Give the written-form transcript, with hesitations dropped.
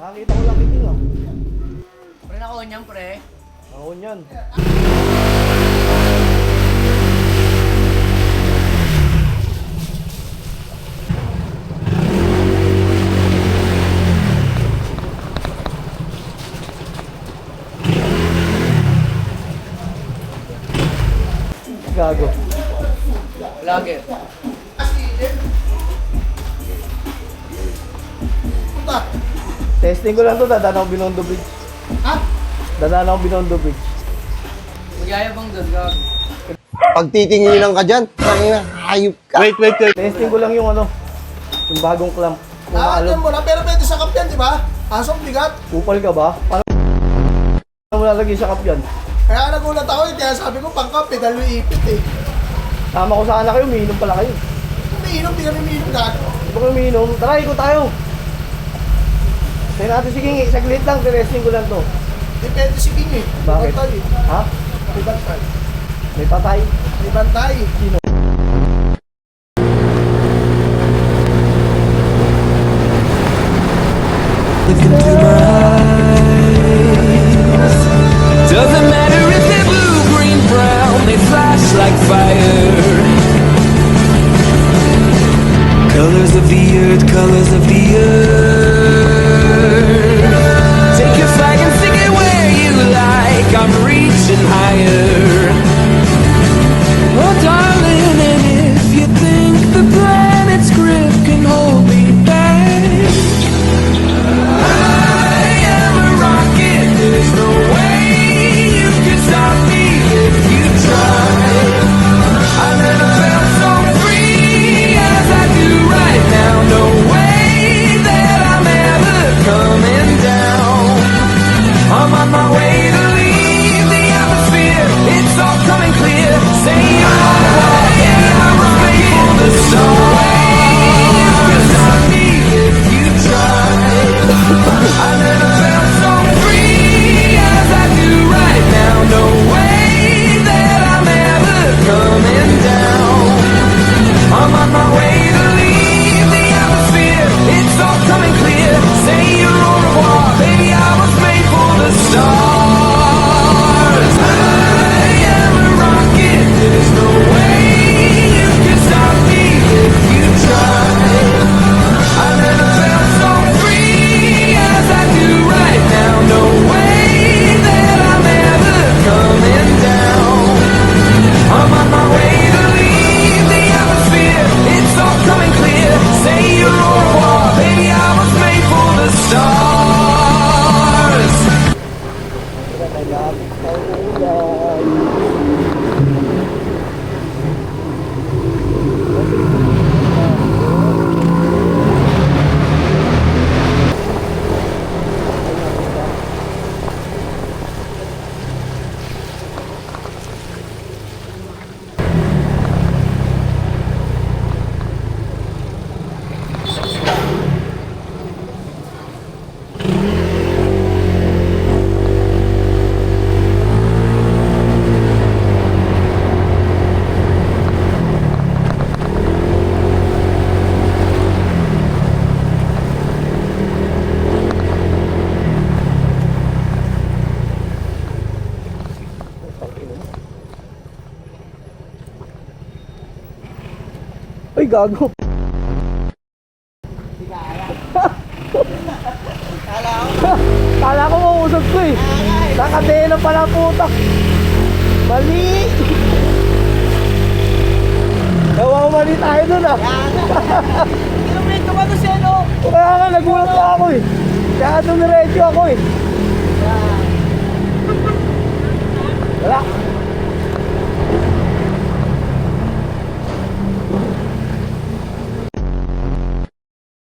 Nakakita ko lang kiting oh. Pre, naka-on yan, pre. Nakon yan. Gago. Lagi. Testing ko lang to, dadaan ako Binondo Bridge. Ha? Dadaan ako Binondo Bridge. Magyayabang doon, gag. Pag titinginan ka dyan, tangina, hayop ka. Wait. Testing ko lang yung ano, yung bagong clamp. Kung Nakakatan maalog. mo na, pero pwede sa kapyan, di ba? Pasok, bigat. Kupal ka ba? Paano mo lalagay sa cup yan? Kaya nagulat ako, kaya sabi ko, pangkap, pedal yung ipit eh. Tama ko sana kayo, umiinom pala kayo. Umiinom, di kami umiinom gago. Di ba kayo umiinom? Tara, ikot tayo. Tayo natin, sige, saglit lang, testing ko lang to. Depende si King eh. Bakit? May bantay eh. Ha? May bantay. May patay. May bantay. Sino? Look into my eyes. Doesn't matter if they're blue, green, brown, they flash like fire. Colors of the earth, colors of the earth. Take your flag and stick it where you like. I'm reaching higher. Oh, darling, and if you think the planet's grip can hold me back, I am a rocket. There's no way you can stop me if you try. I've never felt so free as I do right now. No way that I'm ever coming down. I'm on my way to leave the atmosphere. It's all coming clear. Say you're all right, and I was made for the stars. You can stop me if you try. I never felt so free as I do right now. No way that I'm ever coming down. I'm on my way to leave the atmosphere. It's all coming clear. Say you're au revoir, baby. I was made for the stars. I am a rocket. There's no way you can stop me if you try. I never felt so free as I do right now. No way that I'm ever coming down. I'm on my way to leave the atmosphere. It's all coming clear. Say you're au revoir, baby. I was made for the stars. Ay, gago. Kala ko mausap ko eh. Nakadena pala puta. Mali. Mali tayo dun ah. Kilometro ka to siya, no? Kaya nga, nagulat pa ako eh. Kaya dumiretso ako eh. Wala.